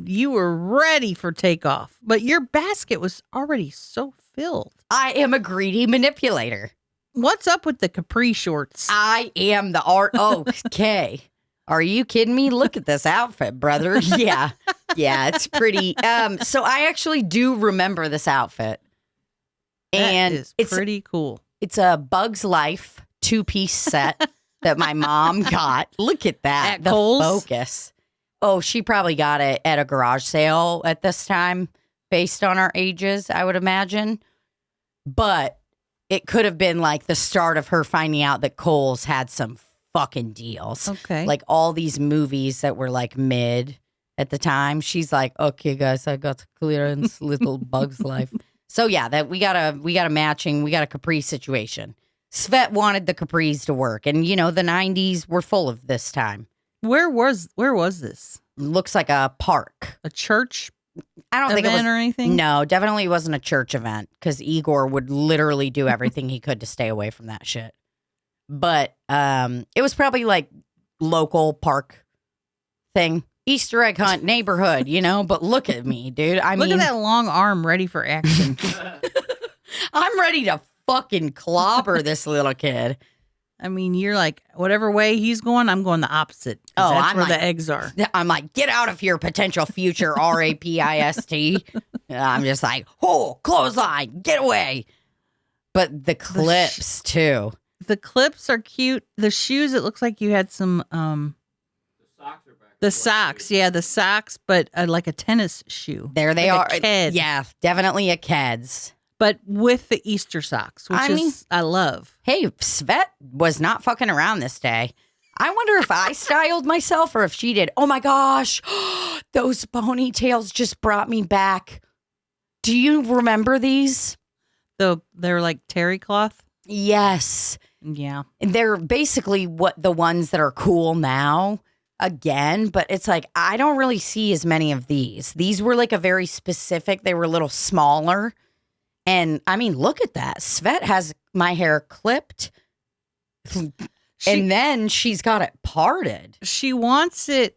You were ready for takeoff, but your basket was already so filled. I am a greedy manipulator. What's up with the capri shorts? I am the art. Okay. Are you kidding me? Look at this outfit, brother. Yeah. Yeah, it's pretty. So I actually do remember this outfit. And it's pretty cool. It's a Bug's Life 2-piece set. That my mom got. Look at that. At Kohl's? Focus. Oh, she probably got it at a garage sale at this time, based on our ages, I would imagine. But it could have been like the start of her finding out that Kohl's had some fucking deals. Okay. Like all these movies that were like mid at the time. She's like, okay, guys, I got clearance, little Bug's Life. So yeah, that we got a Capri situation. Svet wanted the capris to work. And, you know, the 90s were full of this time. Where was this? Looks like a park. A church I don't think it was event or anything? No, definitely wasn't a church event because Igor would literally do everything he could to stay away from that shit. But it was probably like local park thing, Easter egg hunt neighborhood, But look at me, dude. Look at that long arm ready for action. I'm ready to fucking clobber this little kid. I mean, you're like, whatever way he's going, I'm going the opposite. Oh, that's I'm where like- the eggs are. I'm like, get out of here, potential future rapist. I'm just like, oh, clothesline, get away. But the clips too. The clips are cute. The shoes, it looks like you had some. The socks, yeah, the socks, but like a tennis shoe. There they Like are. a Keds. Yeah, definitely a Keds. But with the Easter socks, which I love. Hey, Svet was not fucking around this day. I wonder if I styled myself or if she did. Oh my gosh, those ponytails just brought me back. Do you remember these? They're like terry cloth. Yes. Yeah. They're basically what the ones that are cool now again, but it's like I don't really see as many of these. These were like a very specific, they were a little smaller. And I mean, look at that. Svet has my hair clipped. And then she's got it parted. She wants it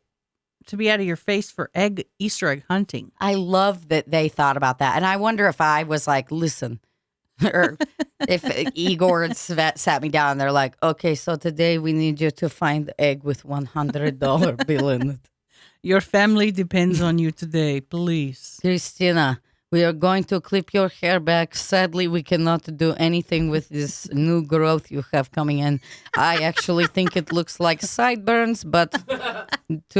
to be out of your face for Easter egg hunting. I love that they thought about that. And I wonder if I was like, listen, or if Igor and Svet sat me down, they're like, okay, so today we need you to find the egg with $100 bill in it. Your family depends on you today, please. Christina, we are going to clip your hair back. Sadly, we cannot do anything with this new growth you have coming in. I actually think it looks like sideburns, but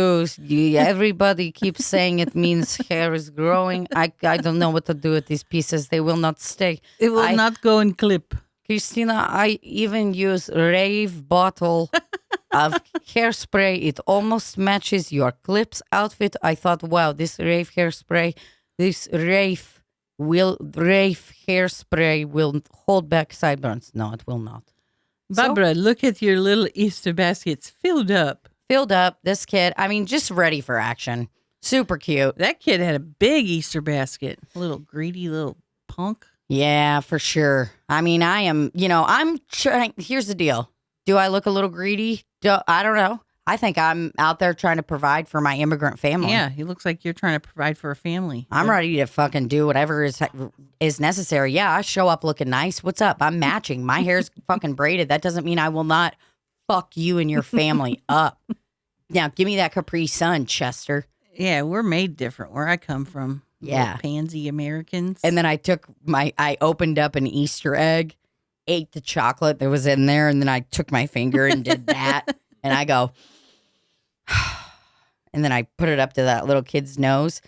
everybody keeps saying it means hair is growing. I don't know what to do with these pieces. They will not stay. It will not go and clip. Christina, I even use Rave bottle of hairspray. It almost matches your clips outfit. I thought, wow, this Rave hairspray... This Rafe hairspray will hold back sideburns. No, it will not. Barbara, look at your little Easter baskets filled up. Filled up. This kid, I mean, just ready for action. Super cute. That kid had a big Easter basket. Little greedy little punk. Yeah, for sure. I mean, I am, I'm trying. Here's the deal. Do I look a little greedy? I don't know. I think I'm out there trying to provide for my immigrant family. Yeah, he looks like you're trying to provide for a family. I'm ready to fucking do whatever is necessary. Yeah, I show up looking nice. What's up? I'm matching. My hair's fucking braided. That doesn't mean I will not fuck you and your family up. Now, give me that Capri Sun, Chester. Yeah, we're made different where I come from. Yeah. Little pansy Americans. And then I opened up an Easter egg, ate the chocolate that was in there, and then I took my finger and did that. And I go... And then I put it up to that little kid's nose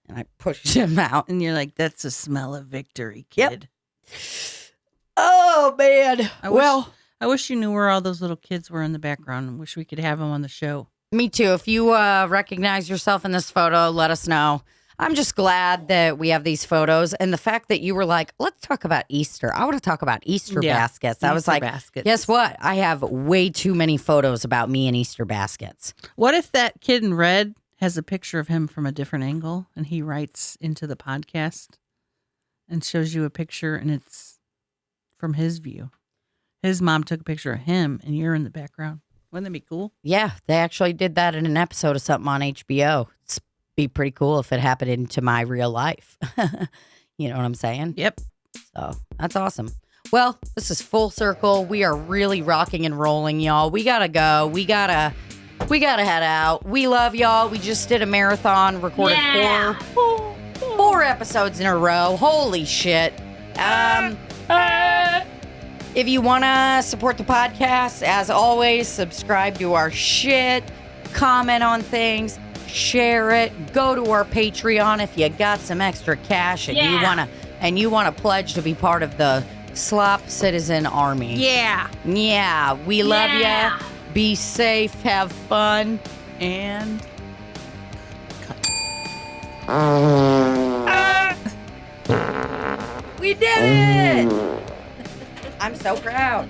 and I pushed him out. And you're like, that's the smell of victory, kid. Yep. Oh, man. I wish you knew where all those little kids were in the background. I wish we could have them on the show. Me too. If you recognize yourself in this photo, let us know. I'm just glad that we have these photos. And the fact that you were like, let's talk about Easter. I want to talk about Easter baskets. I was Easter like, baskets. Guess what? I have way too many photos about me and Easter baskets. What if that kid in red has a picture of him from a different angle and he writes into the podcast and shows you a picture and it's from his view? His mom took a picture of him and you're in the background. Wouldn't that be cool? Yeah, they actually did that in an episode of something on HBO. It's be pretty cool if it happened into my real life. You know what I'm saying? Yep. So that's awesome. Well, this is full circle. We are really rocking and rolling, y'all. We gotta go. We gotta head out. We love y'all. We just did a marathon, recorded four episodes in a row. Holy shit. If you want to support the podcast, as always, subscribe to our shit, comment on things, share it, go to our Patreon if you got some extra cash and you want to pledge to be part of the Slop Citizen Army. Yeah. Yeah, we love ya. Be safe, have fun, And we did it! I'm so proud.